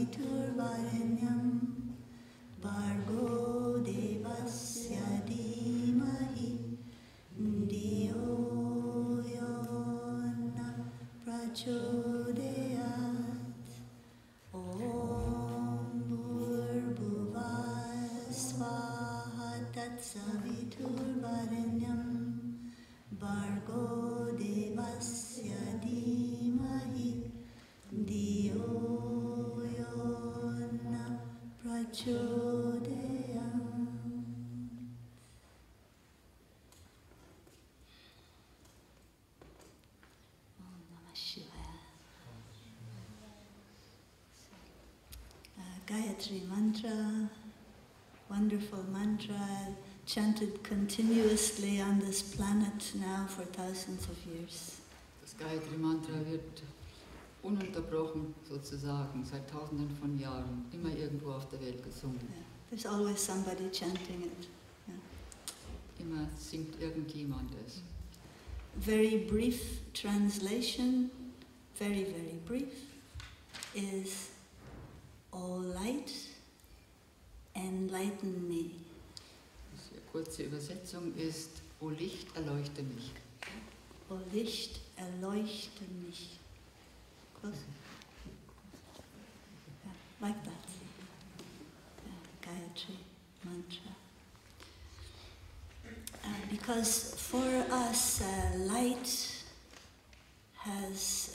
saviturvarenyam Bhargo devasya dhimahi Diyo yona prachodayat Om Bhurbhuva Svaha Tatsaviturvarenyam Bhargo devasya dhimahi Diyo yona prachodayat. Om Namah Shivaya. Gayatri mantra, wonderful mantra, chanted continuously on this planet now for thousands of years. Das Gayatri Mantra wird ununterbrochen sozusagen seit Tausenden von Jahren immer irgendwo auf der Welt gesungen. Yeah. There's always somebody chanting it. Yeah. Immer singt irgendjemand es. Very brief translation, very, very brief, is O light, enlighten me. Die kurze Übersetzung ist: O Licht, erleuchte mich. O Licht, erleuchte mich. Close. Yeah, like that. Yeah, Gayatri mantra. Because for us, light has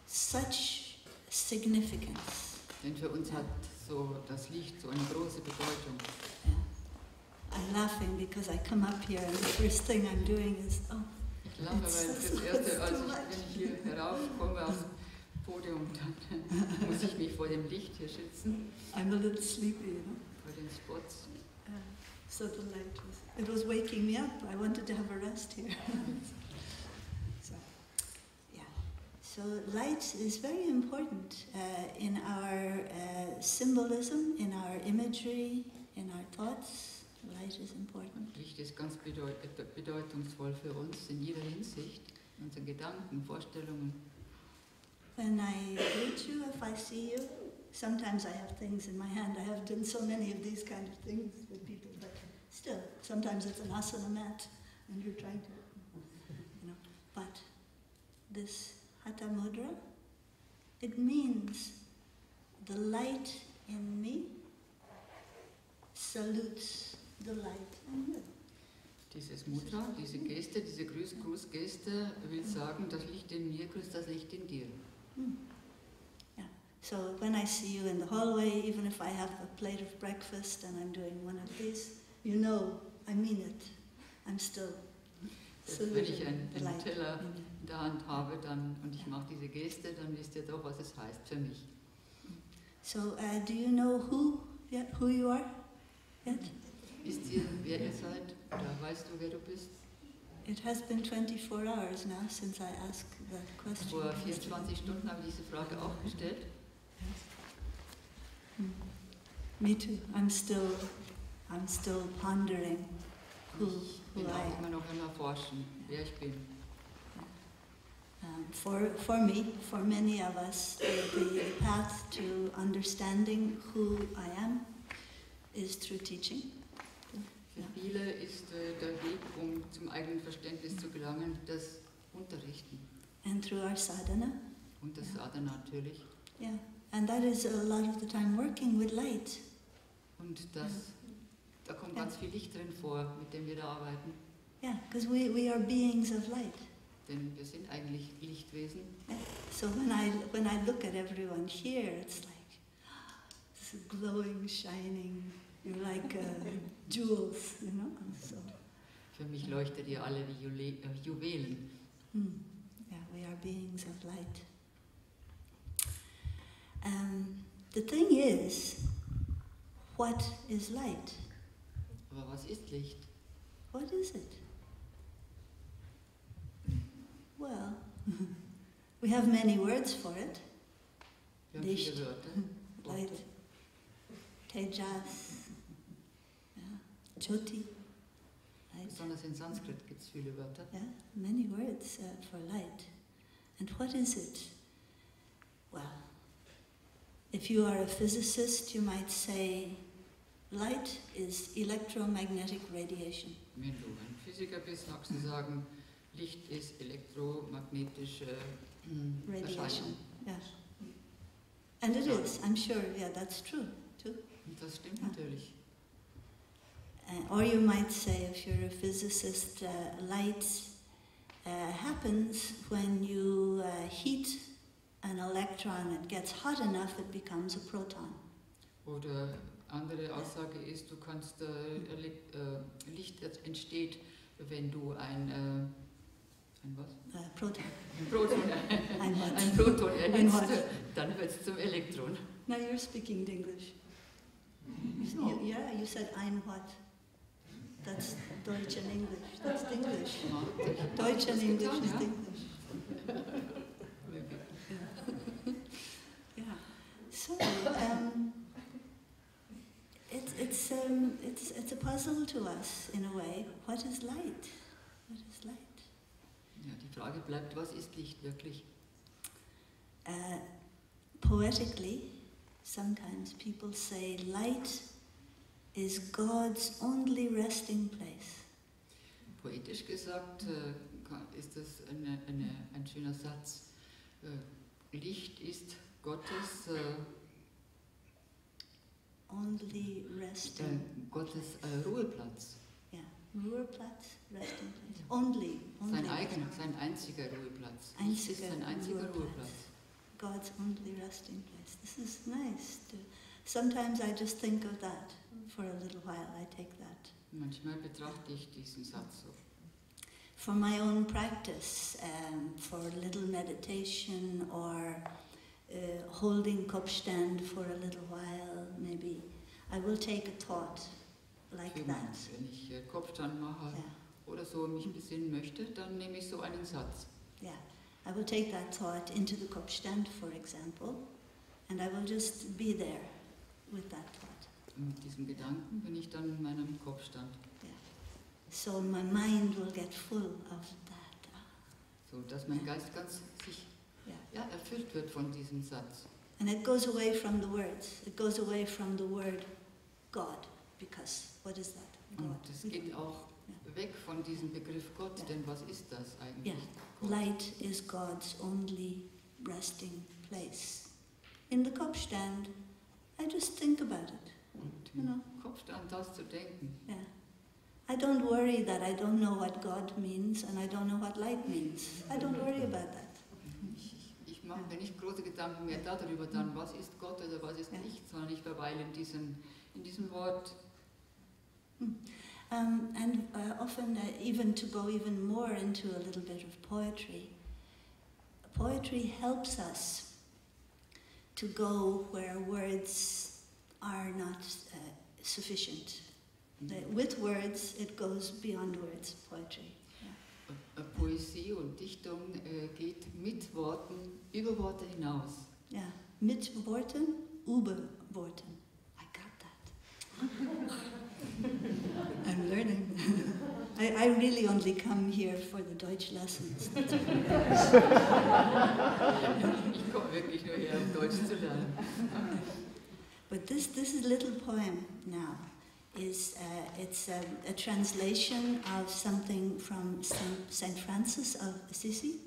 such significance. Denn für uns hat so das Licht so eine große Bedeutung. Yeah. I'm laughing because I come up here and the first thing I'm doing is, oh, Ich lache, weil das Erste, wenn ich hier heraufkomme aufs Podium, dann muss ich mich vor dem Licht hier schützen. I'm a little sleepy, you know. Vor den Spots. So the light was waking me up. I wanted to have a rest here. So, yeah. So light is very important in our symbolism, in our imagery, in our thoughts. Light is important. Licht ist ganz bedeutungsvoll für uns in jeder Hinsicht, in unseren Gedanken, Vorstellungen. When I greet you, if I see you, sometimes I have things in my hand. I have done so many of these kind of things with people, but still, sometimes it's an asana mat, and you're trying to, you know. But this Hatha Mudra, it means the light in me salutes the light in you. Dieses Mudra, diese Geste, diese Grußgeste will sagen, das Licht in mir grüßt das Licht in dir. Yeah. So when I see you in the hallway, even if I have a plate of breakfast and I'm doing one of these, you know I mean it. I'm still Wenn ich einen Teller in der Hand habe und ich mache diese Geste, dann wisst ihr doch, was es heißt für mich. So do you know who you are yet? Wisst ihr, wer ihr seid? Oder weißt du, wer du bist? It has been 24 hours now since I asked that question. Vor 24 Stunden habe ich diese Frage auch gestellt. Me too. I'm still pondering who Ich bin I auch am. immer noch am Erforschen, wer ich bin. For me, for many of us, the path to understanding who I am is through teaching. Für viele ist der Weg, um zum eigenen Verständnis zu gelangen, das Unterrichten. And through our sadhana. Und das Sadhana natürlich. Yeah, and that is a lot of the time working with light. Und da kommt ganz viel Licht drin vor, mit dem wir da arbeiten. Yeah, because we are beings of light. Denn wir sind eigentlich Lichtwesen. Yeah. So when I look at everyone here, it's like this glowing, shining. You're like jewels, you know. So. Für mich leuchtet ihr alle wie Juwelen. Yeah, we are beings of light. The thing is, what is light? Aber was ist Licht? What is it? Well, we have many words for it. Wir haben viele Wörter. Light, Tejas, yeah, Jyoti. Light. Besonders in Sanskrit gibt es viele Wörter. Yeah, many words for light. And what is it? Well, If you are a physicist, you might say, light is electromagnetic radiation. Wenn du ein Physiker bist, magst du sagen, Licht ist elektromagnetische Radiation. Yeah. And it is, I'm sure, yeah, that's true, too. Und das stimmt natürlich. Or you might say, if you're a physicist, light happens when you heat an electron. It gets hot enough, it becomes a proton. Oder andere Aussage ist, du kannst Licht entsteht, wenn du ein was? Proton. Ein Proton, ein Proton erhitzt, dann wird es zum Elektron. Now you're speaking English. No. You said ein what? That's Deutsch and English. That's English. Deutsch and English is English. Yeah. So it's a puzzle to us in a way. What is light? What is light? Ja, die Frage bleibt, was ist Licht wirklich? Poetically, sometimes people say light is God's only resting place. Poetisch gesagt ist das ein schöner Satz. Licht ist Gottes only resting Gottes Ruheplatz. Yeah, Ruheplatz, resting place. Only Sein einziger Ruheplatz. Licht ist sein einziger Ruheplatz. God's only resting place. This is nice. Sometimes I just think of that for a little while. I take that. Manchmal betrachte ich diesen Satz so. For my own practice, for a little meditation or holding Kopfstand for a little while, maybe I will take a thought like that. Wenn ich Kopfstand mache oder so mich besinnen möchte, dann nehme ich so einen Satz. Yeah, I will take that thought into the Kopfstand, for example, and I will just be there with that thought. Und mit diesem Gedanken bin ich dann in meinem Kopfstand. Yeah. So my mind will get full of that. So dass mein Geist ganz sich erfüllt wird von diesem Satz. And it goes away from the words. It goes away from the word God, because what is that? God. Und es geht auch weg von diesem Begriff Gott, denn was ist das eigentlich? Yeah. Light is God's only resting place. In the Kopfstand, I just think about it. Und im Kopfstand das zu denken. Yeah. I don't worry that I don't know what God means and I don't know what light means. I don't worry about that. Ich mache mir nicht große Gedanken mehr darüber, dann was ist Gott oder was ist nicht, sondern ich verweile in diesem Wort. And often, even to go even more into a little bit of poetry, poetry helps us to go where words are not sufficient. With words, it goes beyond words, poetry. Poesie und Dichtung geht mit Worten über Worte hinaus. Yeah, mit Worten, über Worten. I got that. I'm learning. I really only come here for the Deutsch lessons. Ich komme wirklich nur her, um Deutsch zu lernen. But this little poem now is it's a translation of something from Saint Francis of Assisi.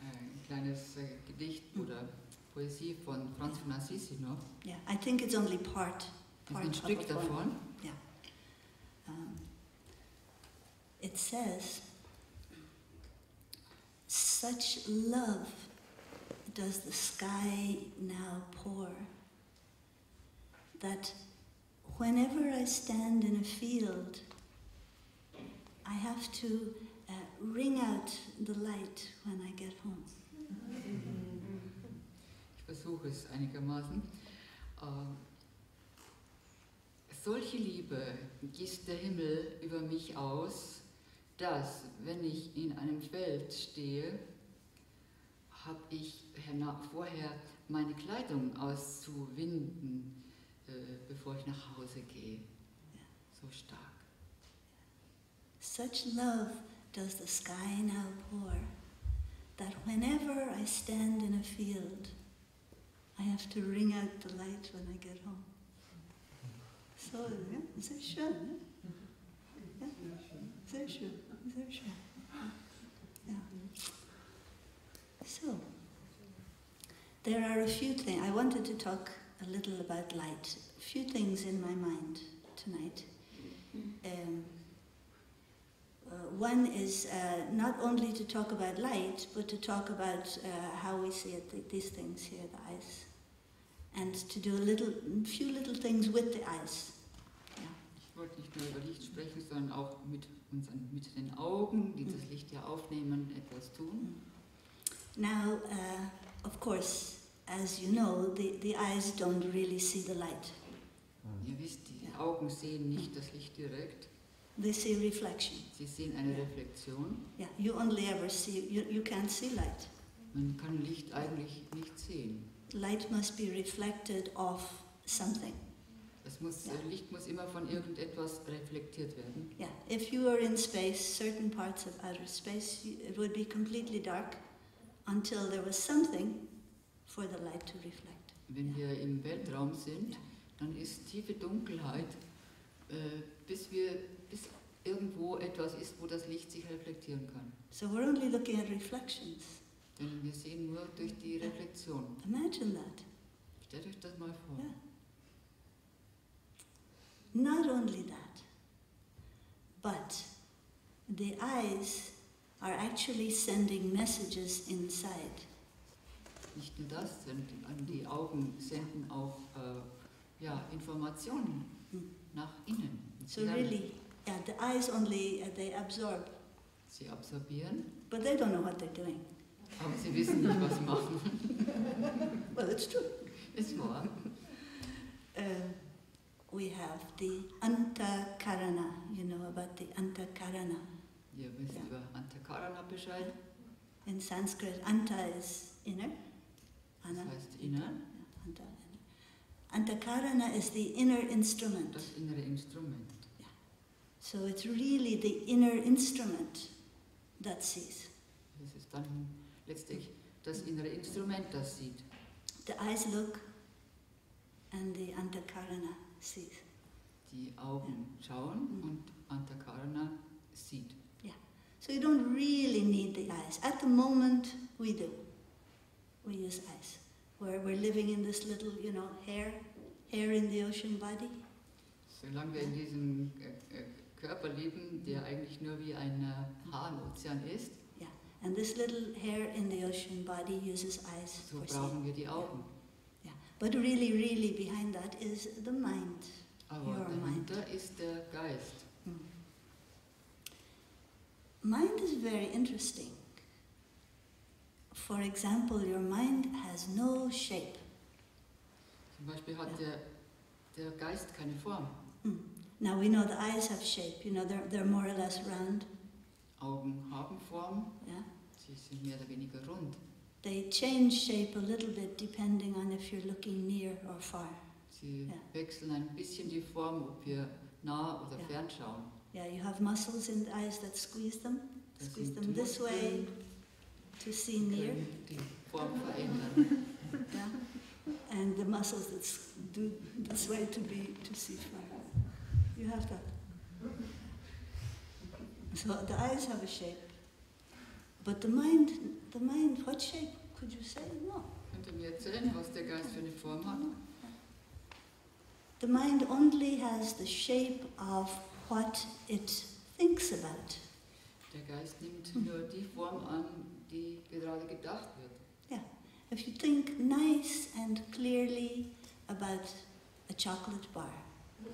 Ein kleines Gedicht oder Poesie von Franz von Assisi noch. Yeah, I think it's only part ein Stück davon. Yeah. It says, "Such love does the sky now pour, that whenever I stand in a field, I have to ring out the light when I get home." Ich versuche es einigermaßen. Solche Liebe gießt der Himmel über mich aus, dass, wenn ich in einem Feld stehe, habe ich vorher meine Kleidung auszuwinden, bevor ich nach Hause gehe. So stark. Such love does the sky now pour, that whenever I stand in a field, I have to ring out the light when I get home. So, ja, sehr schön. Ja, sehr schön, sehr schön. Ja. So, there are a few things. I wanted to talk a little about light. A few things in my mind tonight. One is not only to talk about light, but to talk about how we see it, these things here, the eyes. And to do a few little things with the eyes. Yeah. Ich wollte nicht nur über Licht sprechen, sondern auch mit den Augen, die das Licht ja aufnehmen, etwas tun. Now, of course, as you know, the eyes don't really see the light. Ihr wisst, die Augen sehen nicht das Licht direkt. They see reflection. Sie sehen eine Reflexion. Yeah, you only ever see, you can't see light. Man kann Licht eigentlich nicht sehen. Light must be reflected off something. Licht muss immer von irgendetwas reflektiert werden. Yeah, if you were in space, certain parts of outer space, it would be completely dark until there was something for the light to reflect. Wenn wir im Weltraum sind, dann ist tiefe Dunkelheit, bis irgendwo etwas ist, wo das Licht sich reflektieren kann. So we're only looking at reflections. Denn wir sehen nur durch die Reflexion. Imagine that. Stellt euch das mal vor. Yeah. Not only that, but the eyes are actually sending messages inside. Nicht nur das, die Augen senden auch Informationen nach innen. So really, yeah, the eyes only, they absorb. Sie absorbieren. But they don't know what they're doing. Aber sie wissen nicht, was sie machen. Well, it's true. Ist wahr. We have the antakarana, you know about the antakarana. Ihr wisst über Antakarana Bescheid. In Sanskrit, anta is inner. Das heißt inner. Anta, antakarana is the inner instrument. Das innere Instrument. Yeah. So it's really the inner instrument that sees. Das ist dann letztlich das innere Instrument, das sieht. The eyes look and the antakarana sees. Die Augen schauen und Antakarana sieht. Yeah. So you don't really need the eyes. At the moment, we do. We use eyes. We're living in this little, hair in the ocean body. Solange wir in diesem Körper leben, der eigentlich nur wie ein Haar im Ozean ist, Yeah. And this little hair in the ocean body uses eyes so for brauchen seeing. wir die Augen. Yeah. But really, really behind that is the mind. Aber Your mind. dahinter ist der Geist. Mind is very interesting. For example, your mind has no shape. Zum Beispiel hat der Geist keine Form. Now we know the eyes have shape. They're more or less round. Augen haben Form. Yeah. Sie sind mehr oder weniger rund. They change shape a little bit depending on if you're looking near or far. Sie wechseln ein bisschen die Form, ob wir nah oder fern schauen. Yeah, you have muscles in the eyes that squeeze them. Das Squeeze sind them this way to see near. Die Form verändern. Yeah. And the muscles that do this way to see far. You have that. So the eyes have a shape. But the mind, what shape could you say? No. Könnt ihr mir erzählen, was der Geist für eine Form hat? The mind only has the shape of what it thinks about. Der Geist nimmt nur die Form an, die gerade gedacht wird. Yeah. If you think nice and clearly about a chocolate bar.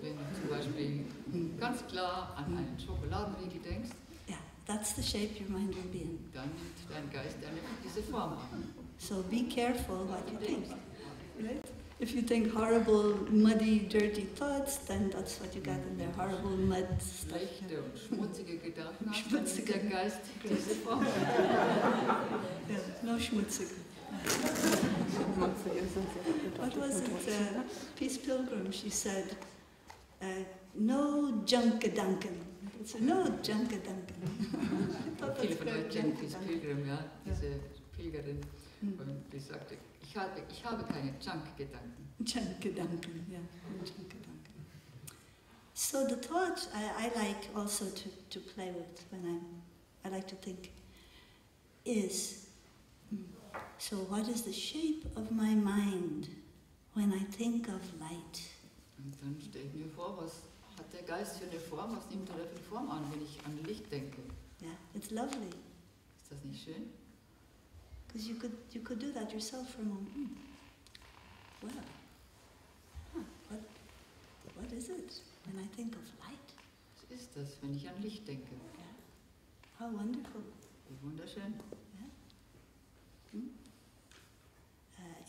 Wenn du zum Beispiel ganz klar an einen Schokoladenriegel denkst, Yeah, that's the shape your mind will be in. dann nimmt dein Geist diese Form an. So be careful what you think. Right? If you think horrible, muddy, dirty thoughts, then that's what you got in there. Horrible mud stuff. Schlechte und schmutzige Gedanken hast, dann nimmt der Geist diese Form. Yeah, no schmutzig. What was it? Peace Pilgrim, she said, no junkadanken. No junkadanken. Viele von euch kennen Peace Pilgrim, ja, diese Pilgerin. Und ich sagte, ich habe keine Junk-Gedanken. Junk-Gedanken, yeah, Junk-Gedanken. So the thought I like also to play with when I like to think is, so what is the shape of my mind when I think of light? Und dann stelle ich mir vor, was hat der Geist für eine Form, was nimmt er da für eine Form an, wenn ich an Licht denke? Yeah, it's lovely. Ist das nicht schön? Because you could do that yourself for a moment. Well, what is it when I think of light? Was ist das, wenn ich an Licht denke? Yeah. How wonderful. Wie wunderschön. Yeah.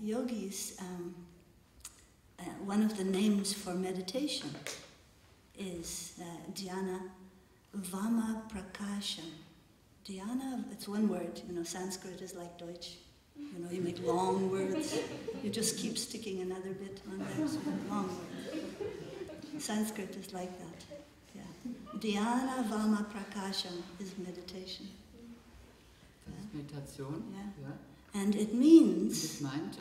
Yogis, one of the names for meditation is dhyana vama prakasham. Dhyana, it's one word, Sanskrit is like Deutsch. You make long words. You just keep sticking another bit on there, so long words. Sanskrit is like that. Yeah. Dhyana vama prakasham is meditation. Das ist Meditation. Yeah. Ja. And it means, Das meint,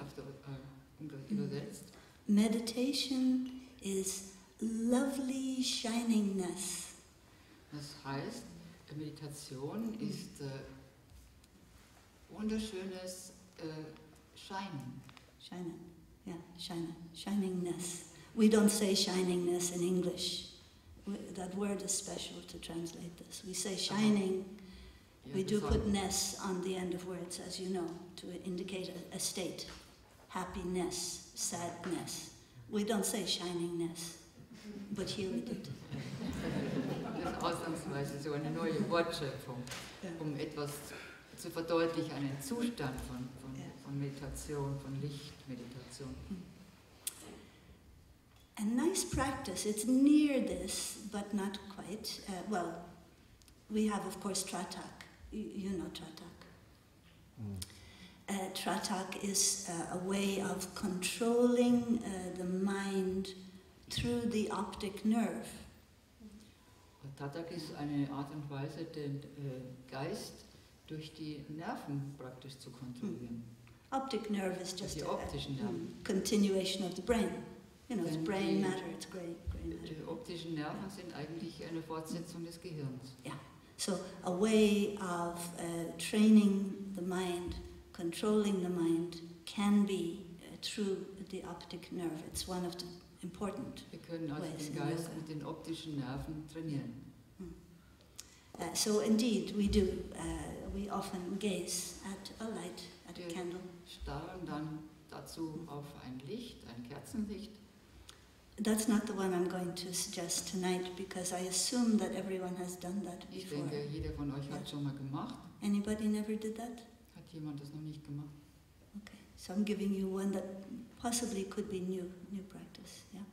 übersetzt, meditation is lovely shiningness. Das heißt, Meditation ist wunderschönes Scheinen. Shinen, yeah, shiningness. We don't say shiningness in English. That word is special to translate this. We say shining. Ja, We do put ness on the end of words, as you know, to indicate a state. Happiness, sadness. We don't say shiningness, but here we did. Das ist ausnahmsweise so eine neue Wortschöpfung, um etwas zu verdeutlichen, einen Zustand von Meditation, von Lichtmeditation. A nice practice, it's near this, but not quite. We have, of course, Tratak. You know Tratak. Tratak is a way of controlling the mind through the optic nerve. Tratak ist eine Art und Weise, den Geist durch die Nerven praktisch zu kontrollieren. Optic nerve is just Die optischen Nerven. Continuation of the brain. It's brain matter, it's gray matter. Die optischen Nerven sind eigentlich eine Fortsetzung des Gehirns. Yeah. So a way of training the mind, controlling the mind, can be through the optic nerve. It's one of the important Wir können also ways den in Geist yoga. mit den optischen Nerven trainieren. So indeed, we do. We often gaze at a light, at a candle. Starren dann dazu auf ein Licht, ein Kerzenlicht. That's not the one I'm going to suggest tonight because I assume that everyone has done that Ich before. denke, jeder von euch hat schon mal gemacht. Anybody never did that? Hat jemand das noch nicht gemacht? Okay, so I'm giving you one that possibly could be new practice. Yeah.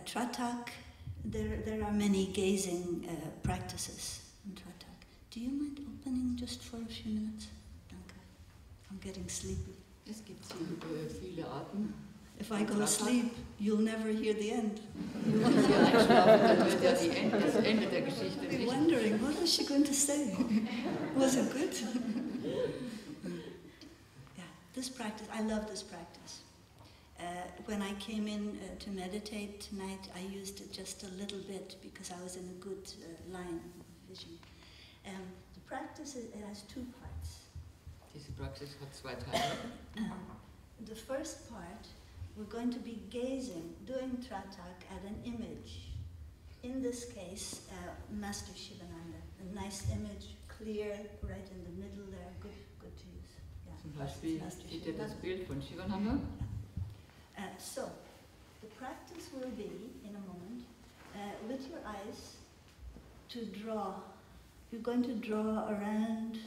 Tratak. There are many gazing practices in Tratak. Do you mind opening just for a few minutes? Danke. I'm getting sleepy. Es gibt viele Arten. If I go to sleep, you'll never hear the end. Wenn wir einschlafen, dann hört ja das Ende der Geschichte I'll be nicht. wondering, what is she going to say? Was it good? Yeah, this practice, I love this practice. When I came in to meditate tonight, I used it just a little bit because I was in a good line of vision. The practice, it has two parts. Diese Praxis hat zwei Teile. The first part, we're going to be gazing, doing Tratak at an image. In this case, Master Shivananda. A nice image, clear, right in the middle there, good to use. Yeah. Zum Beispiel seht ihr das Bild von Shivananda. So, the practice will be, in a moment, with your eyes, to draw. You're going to draw around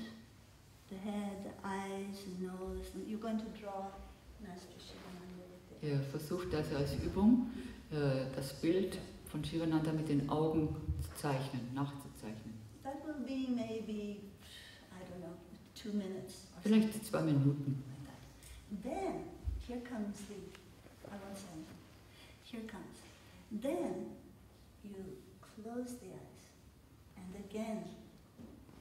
the head, the eyes, the nose, and you're going to draw Master Shivananda with it. Ihr versucht also als Übung, das Bild von Shivananda mit den Augen zu zeichnen, nachzuzeichnen. That will be maybe, I don't know, 2 minutes. Or Vielleicht something 2 Minuten. like that. Then, here comes I won't say anything. Here comes. Then, you close the eyes. And again,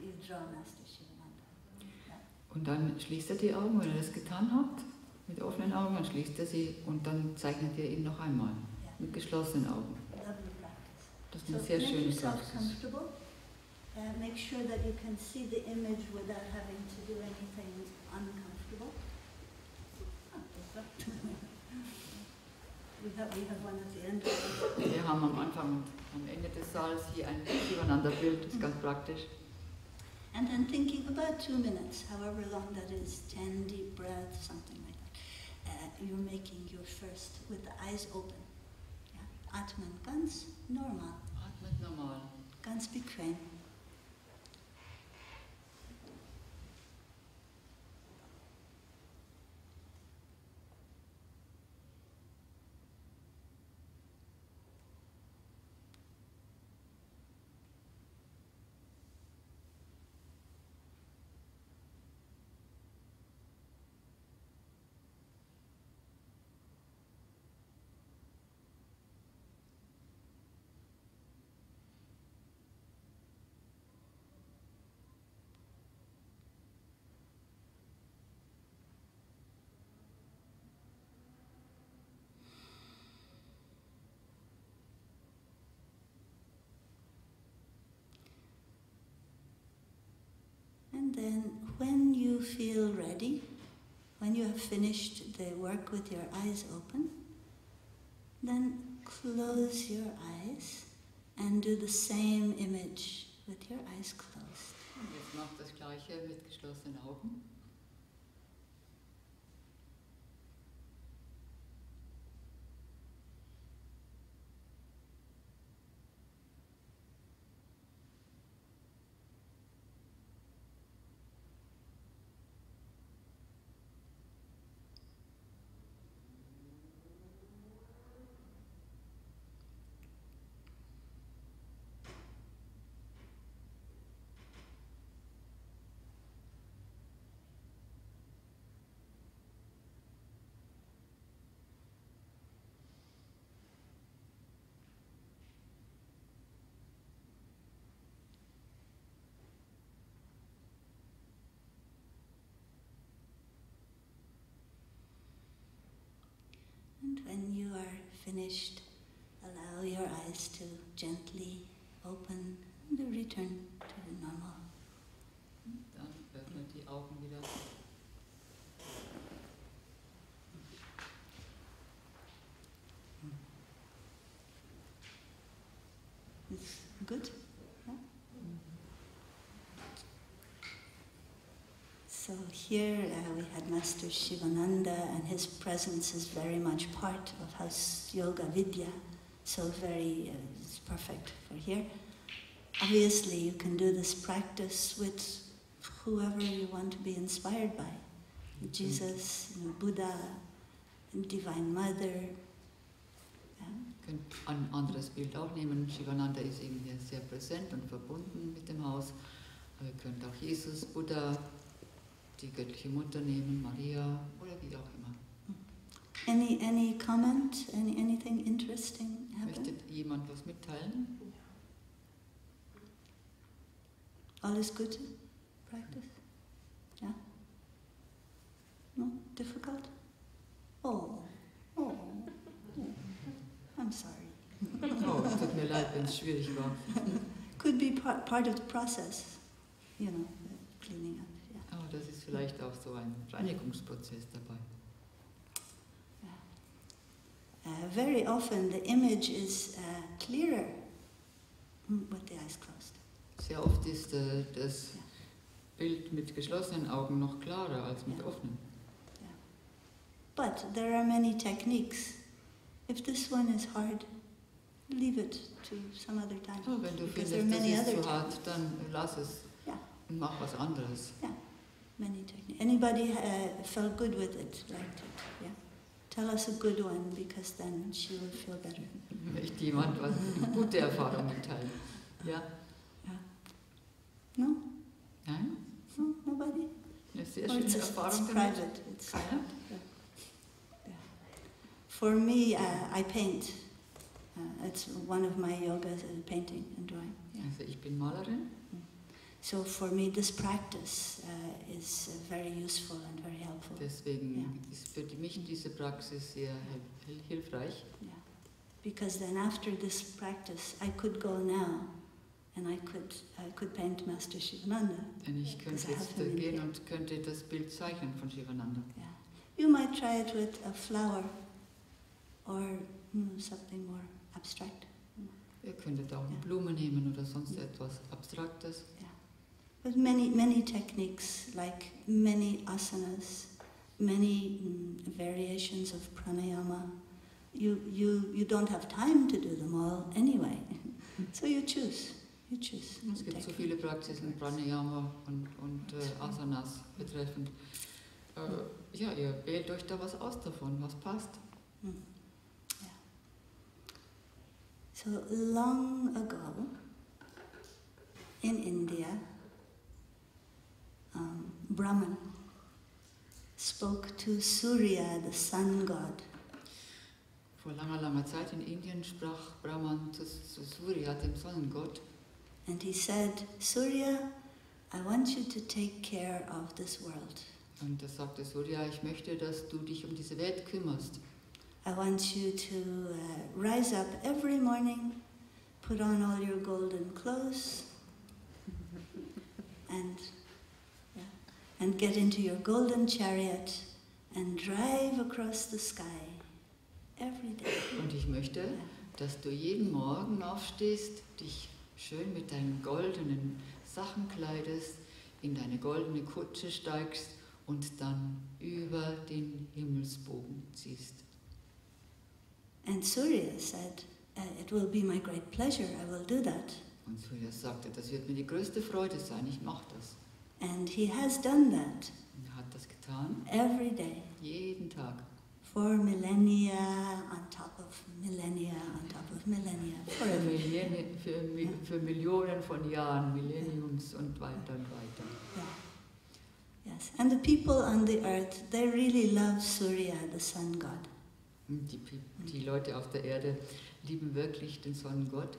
you draw Master Shivananda. Yeah. Und dann schließt er die Augen, wenn er das getan hat, mit offenen Augen, dann schließt er sie und dann zeichnet er ihn noch einmal, mit geschlossenen Augen. Lovely practice. Das ist eine sehr schöne Make yourself Praxis. comfortable. Make sure that you can see the image without having to do anything uncomfortable. We have one at the end. Wir haben am Anfang und am Ende des Saals hier ein Shivananda-Bild, das ist ganz praktisch. And then thinking about 2 minutes, however long that is, 10 deep breaths, something like that. You're making your first with the eyes open. Yeah. Atman, ganz normal. Atmet normal. Ganz bequem. And then when you feel ready, when you have finished the work with your eyes open, then close your eyes and do the same image with your eyes closed. Und jetzt macht das Gleiche mit geschlossenen Augen. And when you are finished, allow your eyes to gently open and return to the normal. Dann öffnet die Augen wieder. It's good? Yeah? So here we had Master Shivananda, and his presence is very much part of house yoga vidya, so it's perfect for here. Obviously you can do this practice with whoever you want to be inspired by. Jesus, Buddha, Divine Mother. Ja. Ihr könnt ein anderes Bild auch nehmen. Shivananda ist eben hier sehr präsent und verbunden mit dem Haus. Aber ihr könnt auch Jesus, Buddha, die göttliche Mutter nehmen, Maria oder wie auch immer. Any comment? Anything interesting happen? Möchte jemand was mitteilen? Alles Gute? Practice? Yeah? No? Difficult? Oh. I'm sorry. Oh, es tut mir leid, wenn es schwierig war. Could be part of the process, you know, cleaning up. Yeah. Oh, das ist vielleicht auch so ein Reinigungsprozess dabei. Very often the image is clearer with the eyes closed. Sehr oft ist das Bild mit geschlossenen Augen noch klarer als mit offenen. Yeah. But there are many techniques. If this one is hard, leave it to some other time. Oh, wenn du Because findest, there are many das ist other zu hart, dann lass es und mach was anderes. Yeah, many techniques. Anybody felt good with it, liked it? Yeah. Tell us a good one, because then she will feel better. Möchte jemand was eine gute Erfahrung mitteilen? Ja? No? Nein? No? Nobody? Eine sehr Or schöne it's Erfahrung damit? private. It's Keiner? Yeah. For me, I paint. It's one of my yogas, painting and drawing. Yeah. Also ich bin Malerin. So for me, this practice is very useful and very helpful. Deswegen ist für mich diese Praxis sehr hilfreich. Yeah. Because then after this practice, I could go now and I could paint Master Shivananda. Denn ich könnte jetzt gehen und könnte das Bild zeichnen von Shivananda. Yeah. You might try it with a flower or something more abstract. Ihr könntet auch eine Blume nehmen oder sonst etwas Abstraktes. Yeah. But many techniques, like many asanas, many variations of pranayama. You don't have time to do them all anyway. So you choose. Es gibt so viele Praxisen, Pranayama und Asanas betreffend. Ja, ihr wählt euch da was aus davon, was passt. Yeah. So long ago, in India, Brahman spoke to Surya, the sun god. Vor langer Zeit in Indien sprach Brahman zu Surya, dem Sonnengott. And he said, Surya, I want you to take care of this world. Und er sagte Surya, ich möchte, dass du dich um diese Welt kümmerst. I want you to rise up every morning, put on all your golden clothes, and get into your golden chariot and drive across the sky every day. Und ich möchte, dass du jeden Morgen aufstehst, dich schön mit deinen goldenen Sachen kleidest, in deine goldene Kutsche steigst und dann über den Himmelsbogen ziehst. And Surya said, it will be my great pleasure, I will do that. Und Surya sagte, das wird mir die größte Freude sein, ich mache das. And he has done that. Und er hat das getan. Every day. Jeden Tag. For millennia on top of millennia on top of millennia. Für Millionen von Jahren, Millenniums und weiter und weiter. Yeah. Yes. And the people on the earth, they really love Surya, the sun god. Die Leute auf der Erde lieben wirklich den Sonnengott.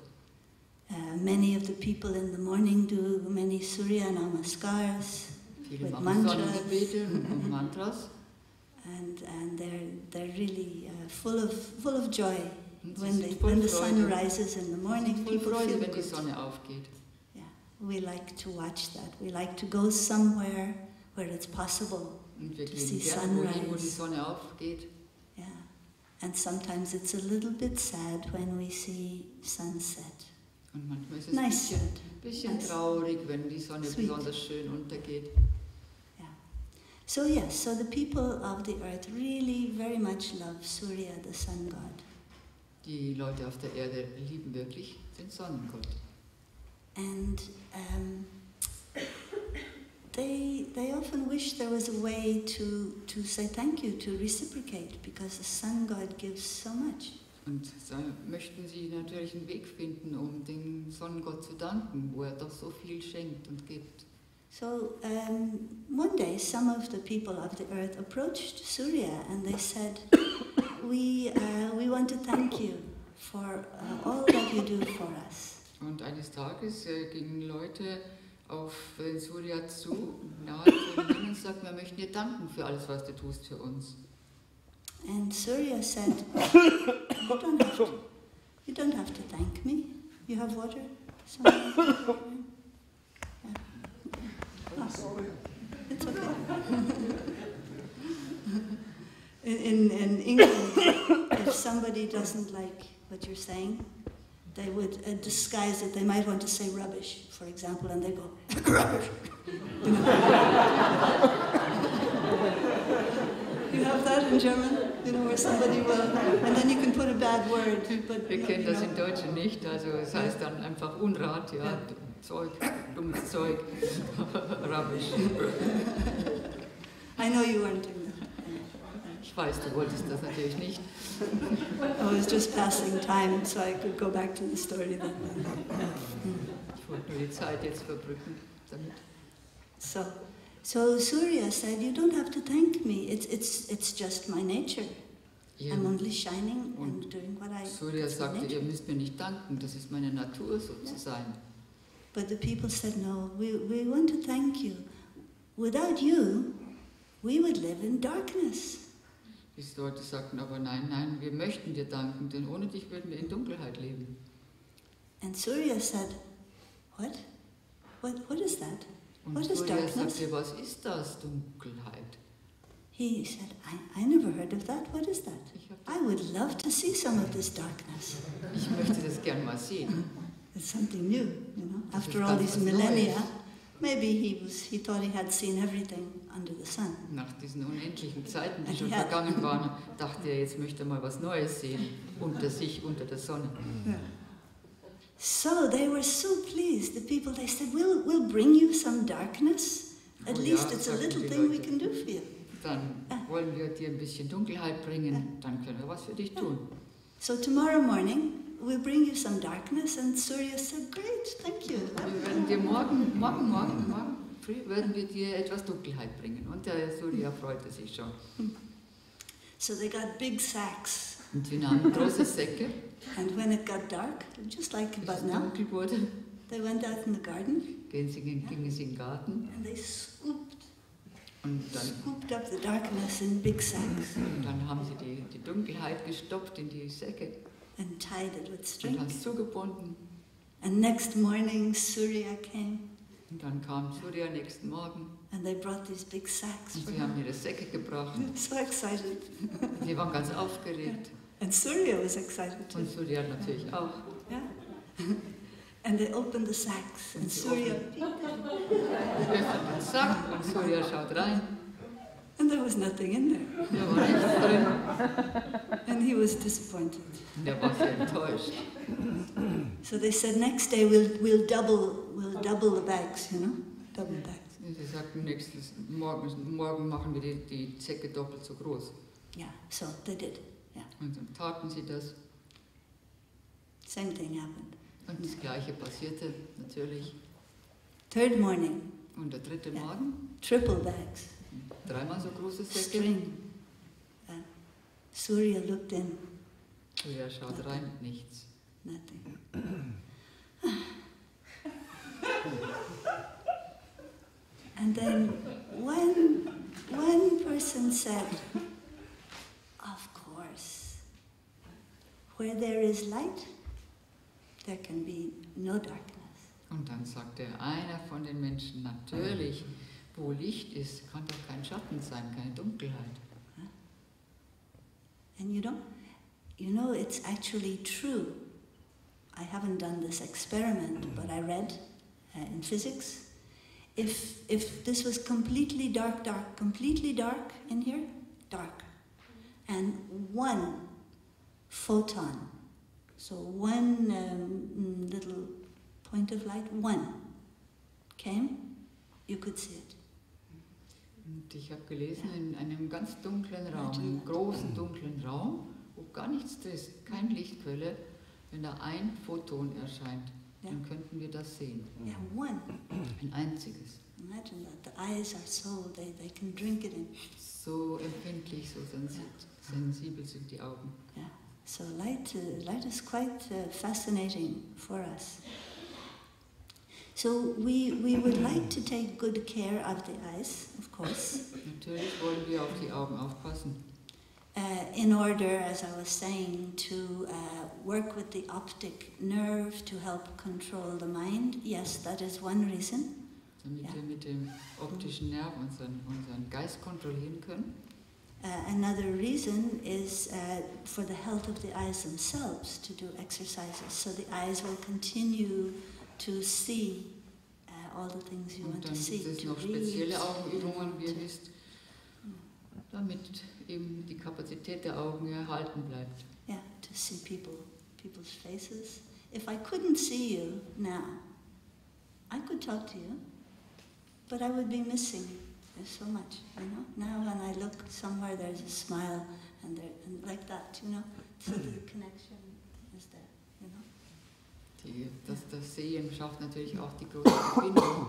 Many of the people in the morning do many Surya Namaskars Viele with machen mantras. Sonnengebete und Mantras. And they're really full of joy when the sun Freude. Rises in the morning. Voll People Freude, feel wenn die good. Sonne aufgeht. Yeah, we like to watch that. We like to go somewhere where it's possible Und wir to gehen see gerne wohin, wo die sunrise. Sonne aufgeht. Yeah, and sometimes it's a little bit sad when we see sunset. Und manchmal ist es Nice ein sad. bisschen Nice. traurig, wenn die Sonne Sweet. besonders schön untergeht. So yes, so the people of the earth really very much love Surya, the sun god. Die Leute auf der Erde lieben wirklich den Sonnengott. And they often wish there was a way to say thank you, to reciprocate, because the sun god gives so much. Und so möchten sie natürlich einen Weg finden, um dem Sonnengott zu danken, wo er doch so viel schenkt und gibt. So one day some of the people of the earth approached Surya and they said, we want to thank you for all that you do for us. Und eines Tages gingen Leute auf den Surya zu, nahe zu ihm und sagten, wir möchten dir danken für alles, was du tust für uns. And Surya said, you don't have to thank me. You have water? Oh, it's okay. In England, if somebody doesn't like what you're saying, they would disguise it. They might want to say rubbish, for example, and they go, rubbish. You have that in German? You know, where somebody will, and then you can put a bad word. But, Wir kennen das im Deutschen nicht, also es heißt dann einfach Unrat, ja. Zeug, dummes Zeug, Rubbish. I know you weren't doing that. Ich weiß, du wolltest das natürlich nicht. I was just passing time so I could go back to the story then. Ich wollte nur die Zeit jetzt verbrücken damit. So Surya said, you don't have to thank me. It's just my nature. I'm only shining and doing what I. Surya sagte, ihr müsst mir nicht danken, das ist meine Natur, so zu sein. But the people said, no, we want to thank you. Without you, we would live in darkness. Die Leute sagten aber, nein, nein, wir möchten dir danken, denn ohne dich würden wir in Dunkelheit leben. And Surya said, what? What is that? Und What is Surya darkness? sagte, was ist das, Dunkelheit? He said, I never heard of that. What is that? I would love to see some of this darkness. Ich möchte das gern mal sehen. It's something new, you know. Das After ist all ganz these was millennia, Neues. maybe he thought he had seen everything under the sun. Nach diesen unendlichen Zeiten, die And schon he had- vergangen waren, dachte er, jetzt möchte er mal was Neues sehen, unter sich, unter der Sonne. Yeah. So they were so pleased. The people, they said, we'll bring you some darkness. At Oh least ja, it's a sagten little die thing we Leute. can do for you. Dann wollen wir dir ein bisschen Dunkelheit bringen, dann können wir was für dich tun. So tomorrow morning, we'll bring you some darkness. And Surya said, great, thank you. Wir werden dir morgen früh werden wir dir etwas Dunkelheit bringen. Und der Surya freute sich schon. So they got big sacks. Und sie nahmen große Säcke, And when it got dark, just like als about es now, dunkel wurde, they went out in the garden gingen sie in den Garten and they scooped und up the darkness in big sacks dann haben sie die Dunkelheit gestopft in die Säcke and tied it with und string. haben es zugebunden. And next morning, Surya came Und dann kam Surya nächsten Morgen and they brought these big sacks und for sie haben him. ihre Säcke gebracht. So excited. Sie waren ganz aufgeregt And Surya was excited too. und Surya natürlich auch. Yeah. And they opened the sacks and Surya peeked in. Sie öffnet den Sack und Surya schaut rein. And there was nothing in there. Da war nichts drin. And he was disappointed. Und er war sehr enttäuscht. So they said, next day we'll double the bags, you know, double bags. Und sie sagten, morgen machen wir die Säcke doppelt so groß. Yeah, so they did. Yeah, Und dann taten sie das. same thing happened. Und das Gleiche passierte natürlich. Third morning, Und der dritte Ja. Morgen, triple bags, dreimal so große Säcke. string. Surya looked in, Surya schaut rein, nichts. nothing. And then one person said, of course, where there is light, there can be no darkness. Und dann sagte einer von den Menschen, natürlich, wo Licht ist, kann doch kein Schatten sein, keine Dunkelheit. And you know, it's actually true. I haven't done this experiment, but I read in physics. If this was completely dark in here, dark, and one photon, so one little point of light, one came, you could see it. Und ich habe gelesen, in einem ganz dunklen Raum, einem großen dunklen Raum, wo gar nichts ist, keine Lichtquelle, wenn da ein Photon erscheint, dann könnten wir das sehen. Yeah, one. Ein einziges. Imagine that. The eyes are so, they can drink it in. So empfindlich, so sensibel sind die Augen. Yeah. So light is quite fascinating for us. So we would like to take good care of the eyes, of course, Natürlich wollen wir auf die Augen aufpassen. in order, as I was saying, to work with the optic nerve to help control the mind. Yes, that is one reason. Damit wir mit dem optischen Nerv unseren Geist kontrollieren können. Another reason is for the health of the eyes themselves, to do exercises, so the eyes will continue to see all the things you Und want dann to see, gibt es to noch spezielle read. Augenübungen, wie ihr wisst, damit eben die Kapazität der Augen erhalten bleibt. Yeah, to see people's faces. If I couldn't see you now, I could talk to you, but I would be missing. There's so much, you know. Now when I look somewhere, there's a smile, and like that, you know. So the connection is there, you know. Das Sehen schafft natürlich auch die große Verbindung.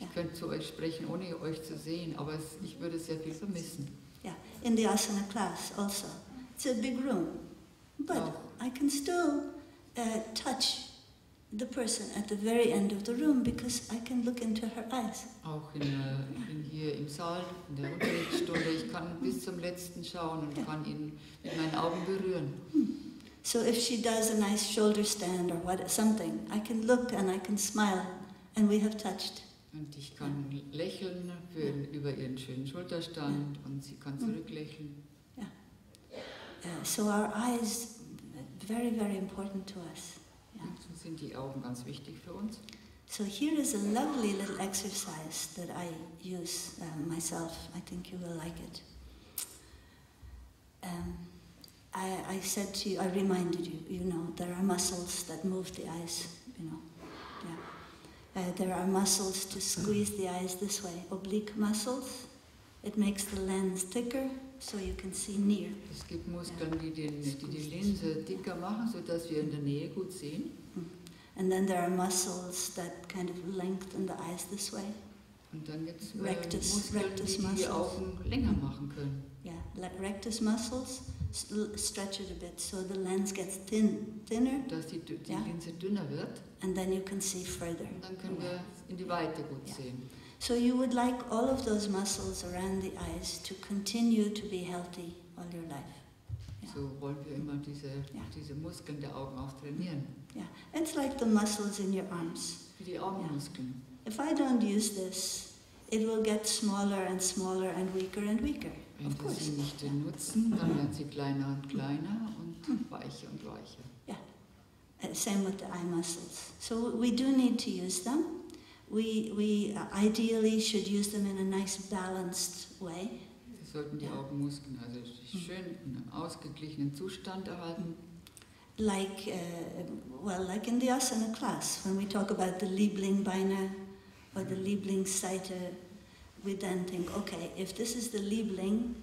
Ich könnte zu euch sprechen, ohne euch zu sehen, aber ich würde sehr viel vermissen. Yeah, in the asana class also. It's a big room, but Oh. I can still touch the person at the very end of the room because I can look into her eyes. Auch ich bin hier im Saal, in der Unterrichtsstunde, ich kann bis zum Letzten schauen und kann ihn mit meinen Augen berühren. So if she does a nice shoulder stand or something, I can look and I can smile and we have touched. Und ich kann lächeln über ihren schönen Schulterstand und sie kann zurücklächeln. So our eyes, very, very important to us. So sind die Augen ganz wichtig für uns. So here is a lovely little exercise that I use myself. I think you will like it. I said to you, I reminded you, you know, there are muscles that move the eyes, you know. There are muscles to squeeze the eyes this way, oblique muscles. It makes the lens thicker, so you can see near. Es gibt Muskeln, die die Linse dicker machen, sodass wir in der Nähe gut sehen. And then there are muscles that kind of lengthen the eyes this way. Und dann gibt es Muskeln, die die Augen länger machen können. Yeah, like rectus muscles stretch it a bit, so the lens gets thinner. Dass die Linse dünner wird. And then you can see further. Und dann können wir in die Weite gut sehen. So you would like all of those muscles around the eyes to continue to be healthy all your life. So wollen wir immer diese Muskeln der Augen auch trainieren. Yeah, it's like the muscles in your arms. Wie die Augenmuskeln. If I don't use this, it will get smaller and smaller and weaker and weaker. Wenn wir sie nicht nutzen, dann werden sie kleiner und kleiner und weicher und weicher. Same with the eye muscles. So we do need to use them. We ideally should use them in a nice balanced way. Wir sollten die Augenmuskeln also schön in einem ausgeglichenen Zustand erhalten. Like in the asana class, when we talk about the Liebling-Beine or the Lieblingsseite, we then think, okay, if this is the Liebling,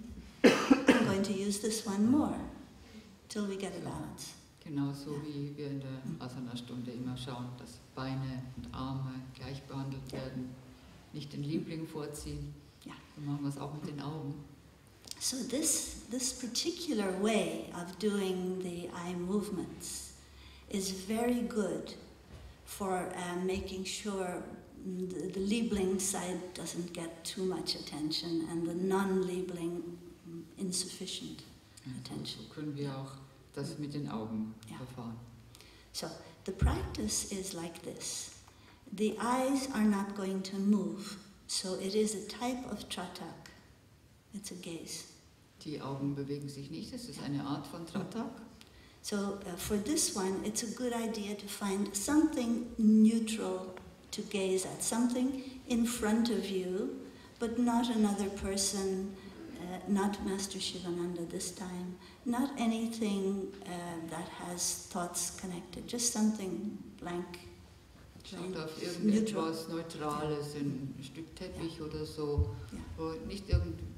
I'm going to use this one more till we get a balance. Genauso wie wir in der Asana-Stunde immer schauen, dass Beine und Arme gleich behandelt werden, nicht den Liebling vorziehen. So machen wir es auch mit den Augen. So this particular way of doing the eye movements is very good for making sure the Liebling side doesn't get too much attention and the non-Liebling insufficient attention. So können wir auch das mit den Augen verfahren. So the practice is like this. The eyes are not going to move, so it is a type of tratak. It's a gaze. Die Augen bewegen sich nicht, es ist eine Art von tratak. So for this one, it's a good idea to find something neutral to gaze at, something in front of you, but not another person, not Master Shivananda this time, not anything that has thoughts connected, just something blank. Schaut auf irgendetwas Neutrales, ein Stück Teppich oder so, wo nicht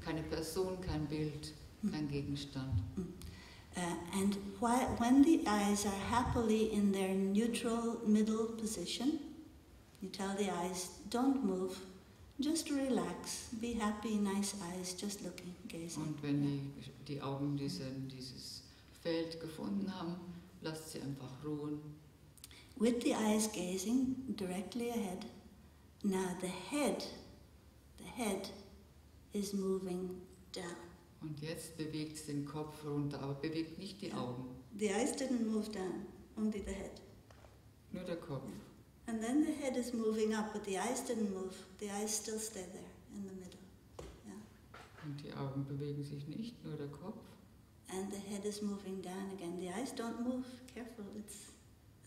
keine Person, kein Bild, kein Gegenstand. And when the eyes are happily in their neutral middle position, you tell the eyes, don't move, just relax, be happy, nice eyes, just looking, gazing. Und wenn die Augen dieses Feld gefunden haben, lasst sie einfach ruhen. With the eyes gazing directly ahead, now the head is moving down. Und jetzt bewegt es den Kopf runter, aber bewegt nicht die Augen. The eyes didn't move down, only the head. Nur der Kopf. And then the head is moving up, but the eyes didn't move. The eyes still stay there in the middle. Und die Augen bewegen sich nicht, nur der Kopf. And the head is moving down again. The eyes don't move. Careful, it's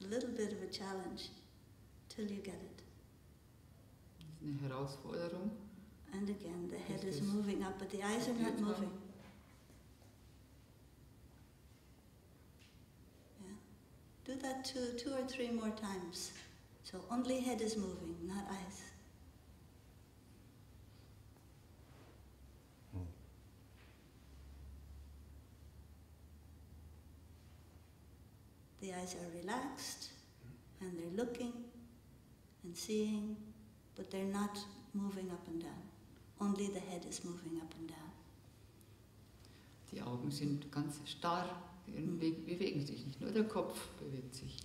a little bit of a challenge till you get it. Das ist eine Herausforderung. And again, the head is moving up, but the eyes are not moving. Do that two or three more times. So only head is moving, not eyes. The eyes are relaxed, and they're looking and seeing, but they're not moving up and down. Only the head is moving up and down. Die Augen sind ganz starr, bewegen sich nicht, nur der Kopf bewegt sich.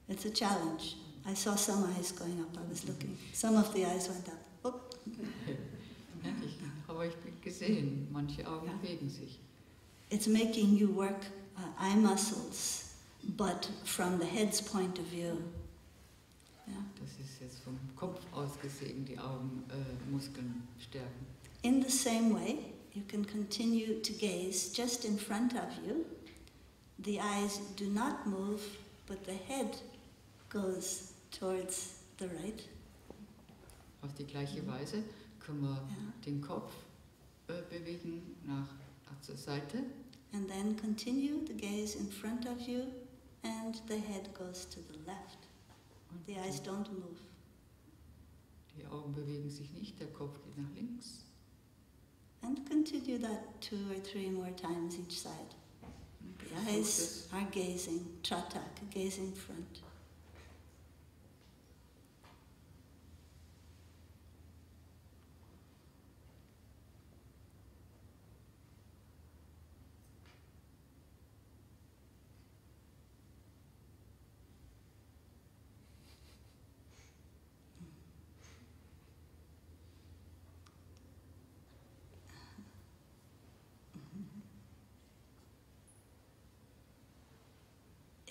It's a challenge. I saw some eyes going up. I was looking. Some of the eyes went up. Oh. Ja, aber ich bin gesehen, manche Augen bewegen sich. It's making you work eye muscles, but from the head's point of view. Yeah. Das ist jetzt vom Kopf aus gesehen, die Augenmuskeln stärken. In the same way, you can continue to gaze just in front of you. The eyes do not move, but the head goes towards the right. Auf die gleiche Weise können wir den Kopf bewegen nach zur Seite. And then continue the gaze in front of you, and the head goes to the left. The eyes don't move. Die Augen bewegen sich nicht, der Kopf geht nach links. And continue that 2 or 3 more times each side. The eyes are gazing, tratak, gazing front.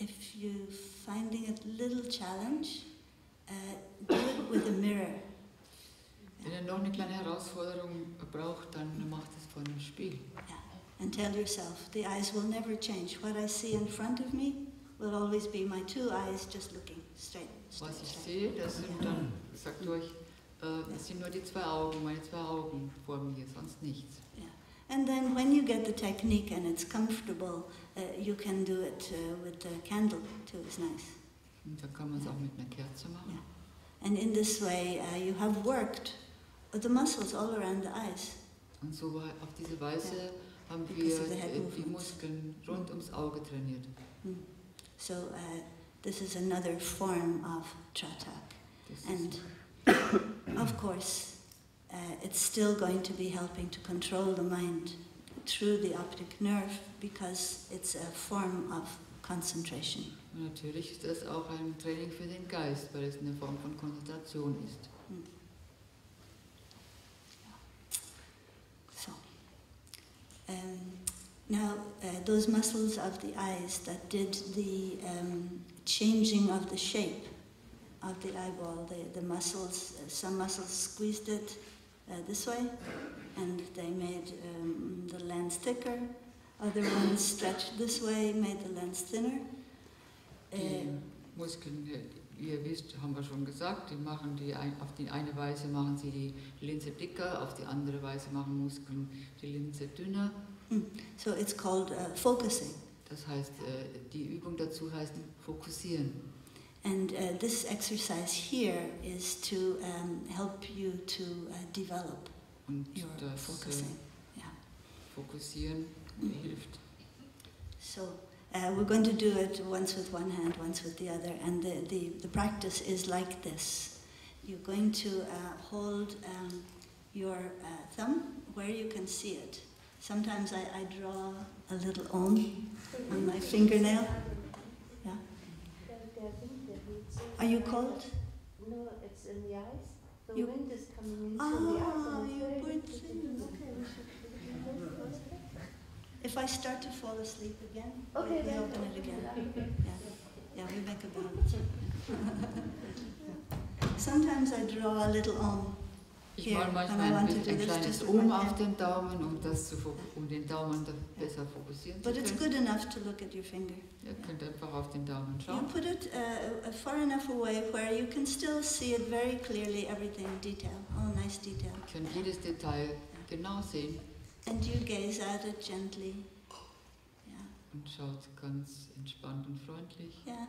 If you're finding it a little challenge, do it with a mirror. Wenn ihr noch eine kleine Herausforderung braucht, dann macht es vor einem Spiegel. Yeah. And tell yourself, the eyes will never change. What I see in front of me will always be my 2 eyes just looking straight. Was ich sehe, das sind dann, sagt euch, das sind nur die 2 Augen, meine 2 Augen vor mir, sonst nichts. Yeah. And then when you get the technique and it's comfortable, you can do it with a candle too, it's nice. Und da kann man es auch mit einer Kerze machen. Yeah. And in this way you have worked the muscles all around the eyes. Und so auf diese Weise haben wir die Muskeln rund ums Auge trainiert. So this is another form of tratak. And of course, it's still going to be helping to control the mind through the optic nerve because it's a form of concentration. Und natürlich ist das auch ein Training für den Geist, weil es eine Form von Konzentration ist. So, now those muscles of the eyes that did the changing of the shape of the eyeball, the muscles, some muscles squeezed it this way, and they made the lens thicker. Other ones stretched this way, made the lens thinner. Die Muskeln, wie ihr wisst, haben wir schon gesagt, auf die eine Weise machen sie die Linse dicker, auf die andere Weise machen Muskeln die Linse dünner. So it's called focusing. Das heißt, die Übung dazu heißt fokussieren. And this exercise here is to help you to develop your focusing. Fokussieren hilft. So we're going to do it once with one hand, once with the other, and the practice is like this. You're going to hold your thumb where you can see it. Sometimes I draw a little Om on my fingernail. Yeah. Are you cold? No, it's in the eyes. The You- wind is coming into the eyes. And you it's very put difficult in. to look and we should If I start to fall asleep again, Okay, we then. open it again. Yeah, we make a balance. Sometimes I draw a little Om. Ich mal manchmal ein kleines auf den Daumen, um den Daumen besser fokussieren zu But it's können. good enough to look at your finger. Ihr könnt einfach auf den Daumen You schauen. put it far enough away where you can still see it very clearly, everything in detail. Oh, nice detail. Ihr könnt jedes Detail genau sehen And you gaze at it gently. Yeah. und schaut ganz entspannt und freundlich. Yeah.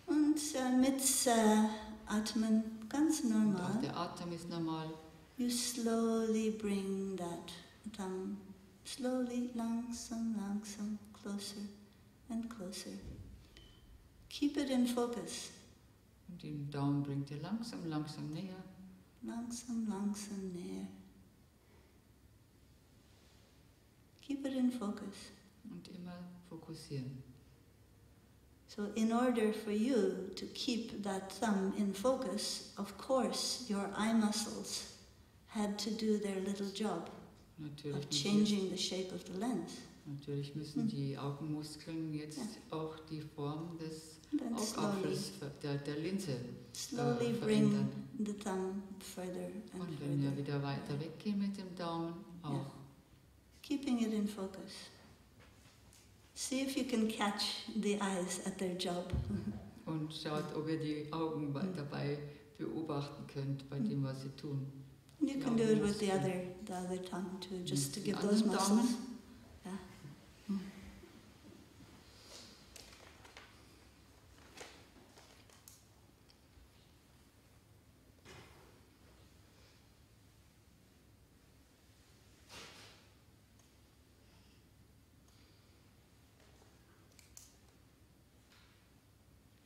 Und mit Atmen ganz Und auch normal. der Atem ist normal. You slowly bring that thumb, slowly, langsam, langsam, closer and closer. Keep it in focus. Und den Daumen bringt ihr langsam, langsam näher. Langsam, langsam näher. Keep it in focus. Und immer fokussieren. So in order for you to keep that thumb in focus, of course your eye muscles had to do their little job of changing the shape of the lens. Natürlich müssen die Augenmuskeln jetzt auch die Form des Then Augapfels, der Linse slowly bring the thumb further and Und wenn wir further. wieder weiter weggehen mit dem Daumen, auch. Keeping it in focus. See if you can catch the eyes at their job. Und schaut, ob ihr die Augen dabei beobachten könnt, bei dem, was sie tun. You can do it with the other tongue too, just to give those muscles. Daumen. Yeah.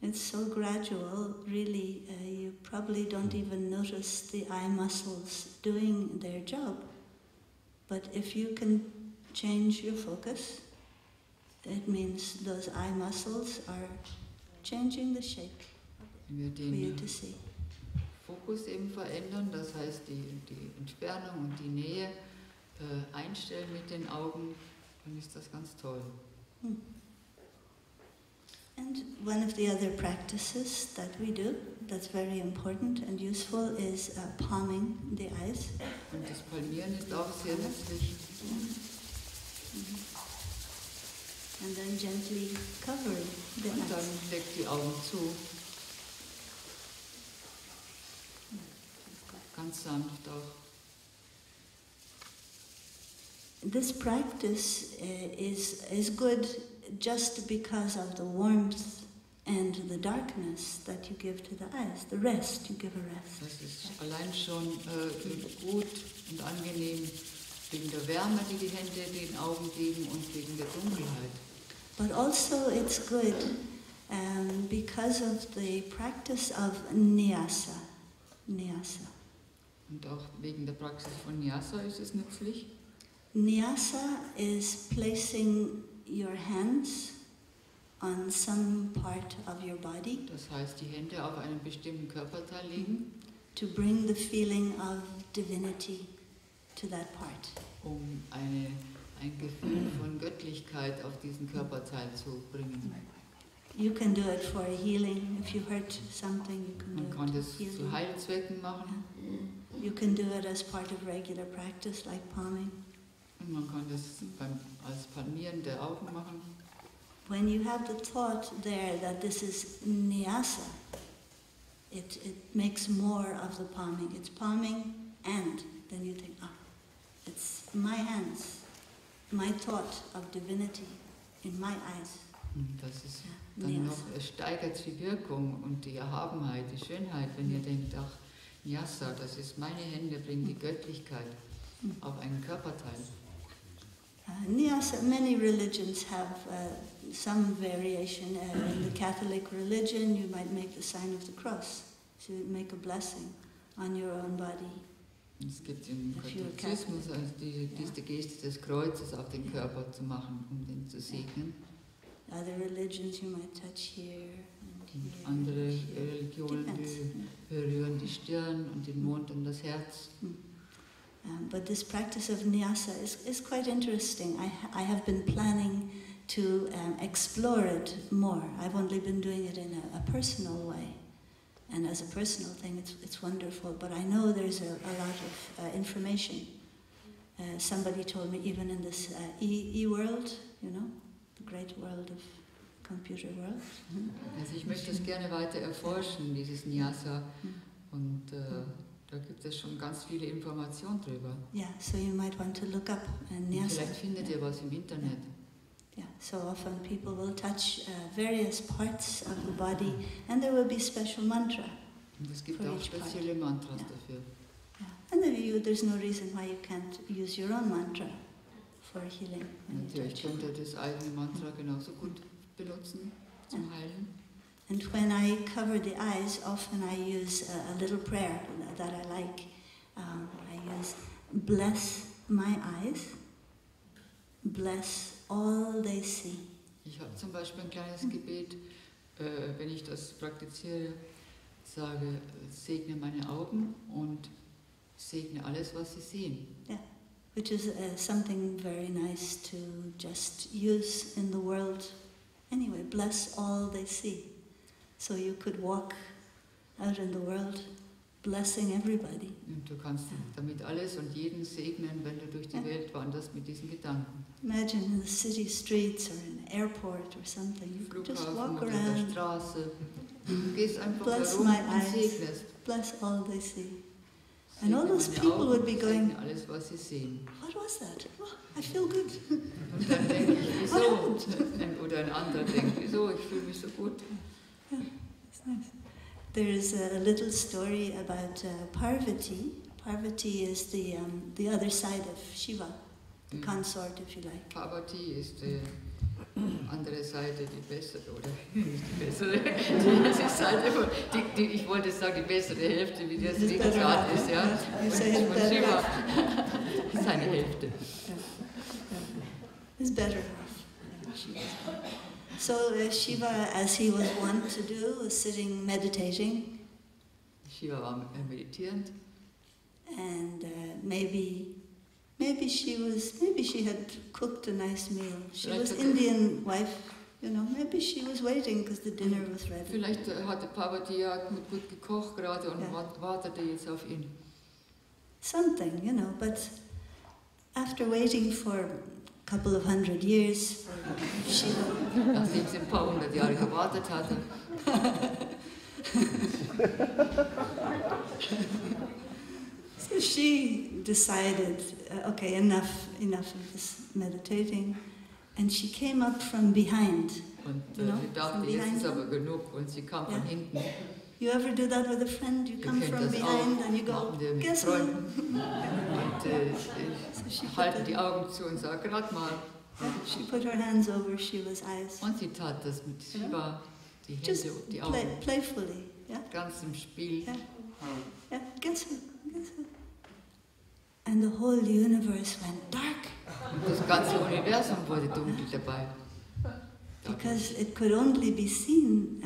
It's so gradual, really, you probably don't even notice the eye muscles doing their job. But if you can change your focus, it means those eye muscles are changing the shape Wenn wir for you den to see. Fokus eben verändern, das heißt die Entfernung und die Nähe einstellen mit den Augen, dann ist das ganz toll. And one of the other practices that we do that's very important and useful is palming the eyes. Und das Palmieren ist auch sehr nützlich. And then gently covering the Und dann eyes. deckt die Augen zu. Ganz sanft auch. This practice is good just because of the warmth and the darkness that you give to the eyes. The rest, you give a rest. Das ist allein schon gut und angenehm wegen der Wärme, die die Hände den Augen geben und wegen der Dunkelheit. But also it's good because of the practice of Nyasa. Nyasa. Und auch wegen der Praxis von Nyasa ist es nützlich. Nyasa is placing your hands on some part of your body Das heißt, die Hände auf einen bestimmten Körperteil legen, to bring the feeling of divinity to that part. um ein Gefühl von Göttlichkeit auf diesen Körperteil zu bringen. You can do it for healing. If you hurt something, you can Man do kann it das for zu healing. Heilzwecken machen You can do it as part of regular practice, like palming. und man kann das als Palmieren der Augen machen. When you have the thought there that this is Nyasa, it makes more of the palming. It's palming and then you think, it's my hands, my thought of divinity in my eyes. Und das ist dann noch, es steigert die Wirkung und die Erhabenheit, die Schönheit, wenn ihr denkt, Nyasa, das ist meine Hände, bringen die Göttlichkeit auf einen Körperteil. Nyasa, many religions have some variation. In the Catholic religion, you might make the sign of the cross, so you make a blessing on your own body. Es gibt im If you're Katholizismus Catholic. also diese Geste des Kreuzes auf den Körper zu machen, um den zu segnen. Other religions you might touch here and here. Andere here. Religionen Depends. berühren die Stirn und den Mund und das Herz. But this practice of Nyasa is quite interesting. I have been planning to explore it more. I've only been doing it in a personal way. And as a personal thing, it's wonderful. But I know there's a lot of information. Somebody told me even in this e-world, you know, the great world of computer world. Also ich möchte es gerne weiter erforschen, dieses Nyasa. Und da gibt es schon ganz viele Informationen drüber. Yeah, so you might want to look up Nyasa. Vielleicht findet ihr was im Internet. Yeah, so often people will touch various parts of the body and there will be special mantra. Und es gibt For auch each part. spezielle Mantras Ja. dafür. Yeah. And there's no reason why you can't use your own mantra for healing. when you Natürlich touch. könnt ihr das eigene Mantra genauso gut benutzen zum Heilen. And when I cover the eyes, often I use a little prayer that I like. I use, bless my eyes, bless all they see. Ich habe zum Beispiel ein kleines Gebet, wenn ich das praktiziere, sage, segne meine Augen und segne alles, was sie sehen. Yeah, which is something very nice to just use in the world. Anyway, bless all they see. So you could walk out in the world blessing everybody. Und du kannst damit alles und jeden segnen, wenn du durch die Welt wanderst mit diesen Gedanken. Imagine in the city streets or in an airport or something. You could just Flughafen walk oder der around, Straße. Du gehst einfach bless herum my und eyes, segnest. bless all they see. And Segne all those meine people Augen, would be going, segne alles, was sie sehen. what was that? Oh, I feel good. Und dann denke ich, wieso? Oder ein anderer denkt, wieso? Ich fühle mich so gut. Yeah, it's nice. There is a little story about Parvati. Parvati is the other side of Shiva, the consort, if you like. Parvati ist die andere Seite, die bessere, oder nicht die bessere, die Seite, ich wollte sagen, die bessere Hälfte, wie das Regenschad ist, ja. You say it's Von better Shiva, half. seine Hälfte. It's better half. Shiva's better. So Shiva, as he was wont to do, was sitting meditating, Shiva war meditierend. and maybe she had cooked a nice meal. She was Indian wife, you know. Maybe she was waiting because the dinner was ready. Vielleicht hatte Parvati ja gut gekocht gerade und wartete jetzt auf ihn. Something, you know. But after waiting for a couple of 100 years, Shiva. Nachdem sie ein paar hundert Jahre gewartet hatte. So she decided, okay, enough of this meditating, and she came up from behind. Und You know, sie dachte, from jetzt behind ist aber genug, und sie kam von hinten. You ever do that with a friend? You come kennt from das behind auch, and you go, machen wir mit guess who? Freunden. Und ich halte die Augen zu und sage, rat mal. She put her hands over Shiva's eyes. Und sie tat das mit Shiva, die Just Hände und die Augen. playfully, yeah? Ganz im Spiel. Yeah. Yeah, guess who? Guess who? And the whole universe went dark. Und das ganze Universum wurde dunkel dabei. Because it could only be seen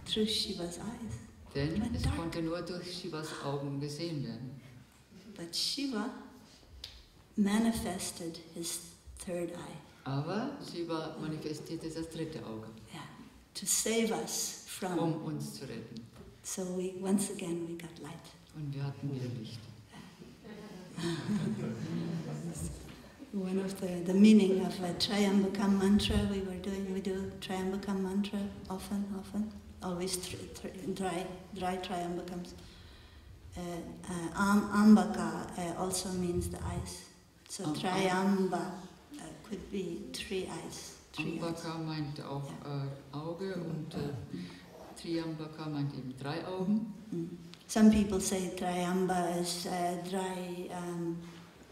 through Shiva's eyes. Denn es konnte nur durch Shivas Augen gesehen werden. But Shiva manifested his third eye. Aber Shiva manifestierte das dritte Auge, Yeah, to save us from. uns zu retten. So once again we got light. Und wir hatten wieder Licht. One of the meaning of Trayambakam mantra we do Trayambakam mantra often, always dry Trayambakams. Ambaka also means the eyes. So Trayamba could be three eyes. Ambaka meint auch Auge und Triambaka meint eben 3 Augen. Some people say Trayamba is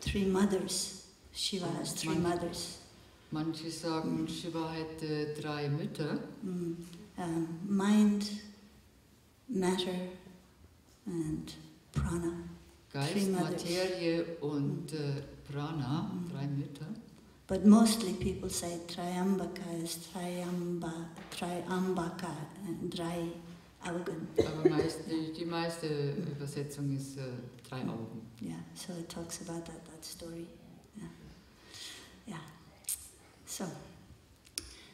three mothers. Shiva has 3 mothers. Manche sagen, Shiva hätte 3 Mütter. Mind, matter and prana. Geist, Materie und Prana, 3 Mütter. But mostly people say Trayambaka is Trayambaka, 3 Augen. Aber die meiste Übersetzung ist 3 Augen. Yeah, so it talks about that story. Yeah.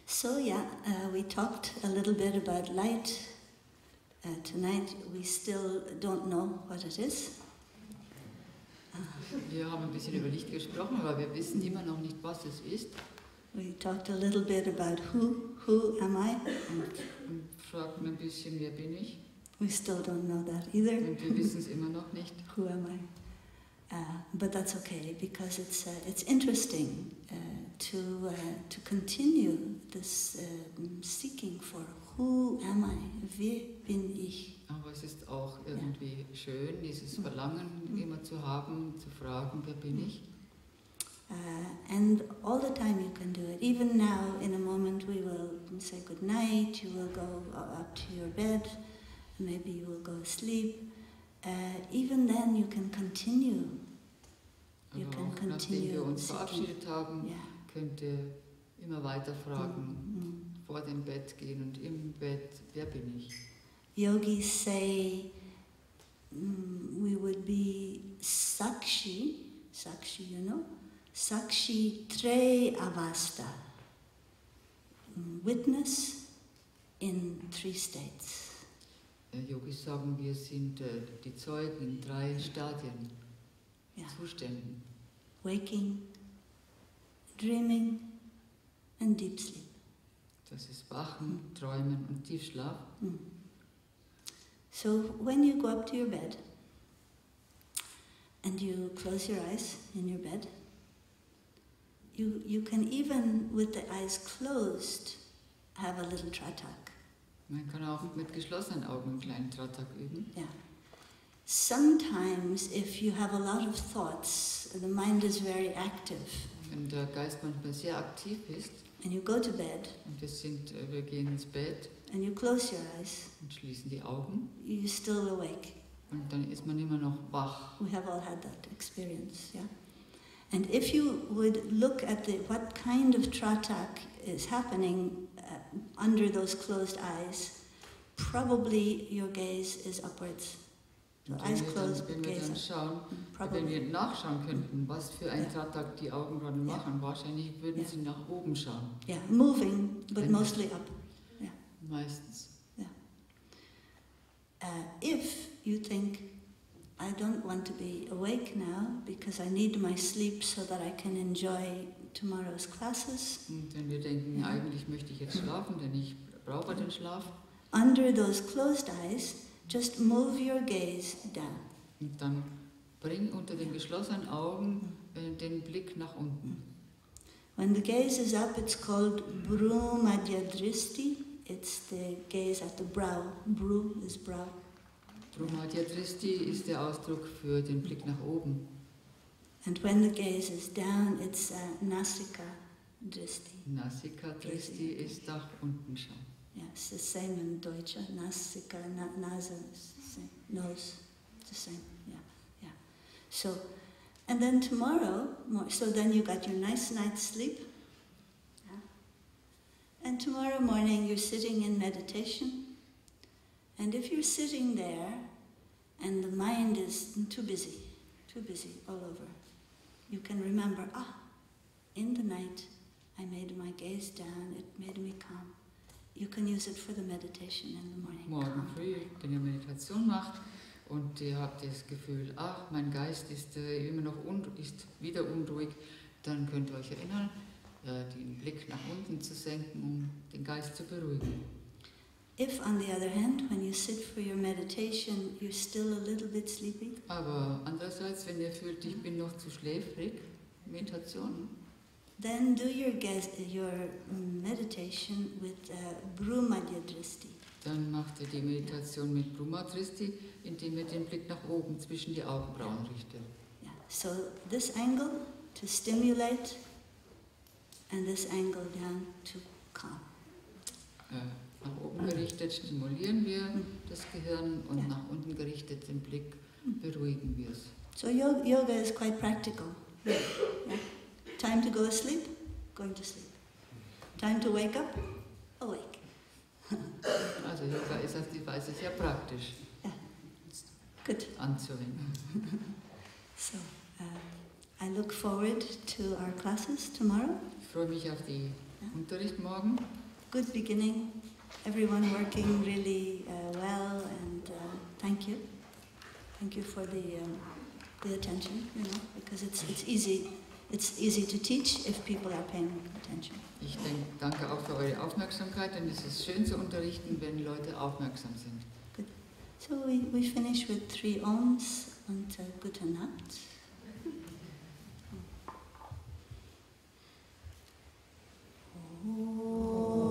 So yeah, we talked a little bit about light. Tonight we still don't know what it is. Wir haben ein bisschen über Licht gesprochen, aber wir wissen immer noch nicht, was es ist. We talked a little bit about who am I? Und fragten ein bisschen, wer bin ich? We still don't know that either. Und wir wissen es immer noch nicht. Who am I? But that's okay, because it's interesting to continue this seeking for who am I? Wer bin ich? Aber es ist auch irgendwie schön, dieses Verlangen immer zu haben, zu fragen, wer bin ich? And all the time you can do it. Even now, in a moment, we will say good night. You will go up to your bed. Maybe you will go asleep. Even then, you can continue. You Aber can auch nachdem wir uns seeking. verabschiedet haben, Yeah. könnt ihr immer weiter fragen, vor dem Bett gehen und im Bett, wer bin ich? Yogis say we would be sakshi, you know, sakshi tre avasta, witness in 3 states. Yogis sagen, wir sind die Zeugen in 3 Stadien, Yeah. Zuständen. Waking, dreaming and deep sleep. Das ist Wachen, Träumen und Tiefschlaf. So when you go up to your bed and you close your eyes in your bed, you can even with the eyes closed have a little tratak. Man kann auch mit geschlossenen Augen einen kleinen Tratak üben. Yeah. Sometimes if you have a lot of thoughts, the mind is very active, Wenn der Geist manchmal sehr aktiv ist and you go to bed und wir gehen ins Bett and you close your eyes, und schließen die Augen you're still awake. und dann ist man immer noch wach. We have all had that experience, yeah? And if you would look at what kind of tratak is happening under those closed eyes, probably your gaze is upwards. So Und eyes closed, wenn wir gaze dann up. schauen, wenn Probably. wir nachschauen könnten, was für ein Ja. Tratak die Augen gerade machen, wahrscheinlich würden Ja. sie nach oben schauen. Yeah, moving, but Wenn- mostly up. Meistens. If you think, I don't want to be awake now because I need my sleep so that I can enjoy tomorrow's classes, Und wenn wir denken, eigentlich möchte ich jetzt schlafen, denn ich brauche den Schlaf, under those closed eyes, just move your gaze down. und dann bring unter den geschlossenen Augen den Blick nach unten. When the gaze is up, it's called bru madhyadristi. It's the gaze at the brow. Bru is brow. Vidya-Dristi ist der Ausdruck für den Blick nach oben. And when the gaze is down, it's nasika dristi. Nasika-Dristi ist nach unten schauen. Yeah, it's the same in Deutsch. Nasika, Nase, is the same. Nose, it's the same. Yeah. So, and then tomorrow, so then you got your nice night's sleep. Yeah. And tomorrow morning you're sitting in meditation. And if you're sitting there and the mind is too busy all over, you can remember, in the night I made my gaze down, it made me calm. You can use it for the meditation in the morning. Morgen Calm. früh, wenn ihr Meditation macht und ihr habt das Gefühl, mein Geist ist immer noch ist wieder unruhig, dann könnt ihr euch erinnern, den Blick nach unten zu senken, um den Geist zu beruhigen. If, on the other hand, when you sit for your meditation, you're still a little bit sleepy, Aber andererseits, wenn ihr fühlt, ich bin noch zu schläfrig, Meditation, then do your meditation with Brumadhyadristi. dann macht ihr die Meditation mit Brahmadristi, indem ihr den Blick nach oben zwischen die Augenbrauen richtet. Yeah. So this angle to stimulate, and this angle down to calm. Nach oben gerichtet stimulieren wir das Gehirn und nach unten gerichtet den Blick beruhigen wir es. So yoga is quite practical. Yeah. Time to go to sleep, going to sleep. Time to wake up, awake. Also Yoga ist auf die Weise sehr praktisch Good. anzuwenden. So I look forward to our classes tomorrow. Ich freue mich auf den Unterricht morgen. Good beginning. Everyone working really well, and thank you. Thank you for the attention, because it's easy. It's easy to teach if people are paying attention. Ich danke auch für eure Aufmerksamkeit, denn es ist schön zu unterrichten, wenn Leute aufmerksam sind. Good. So we finish with 3 Oms und gute Nacht. Oh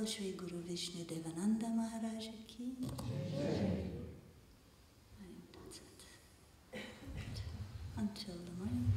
Shri Guru Vishnu Devananda Maharaj ki. And that's it. Until the morning.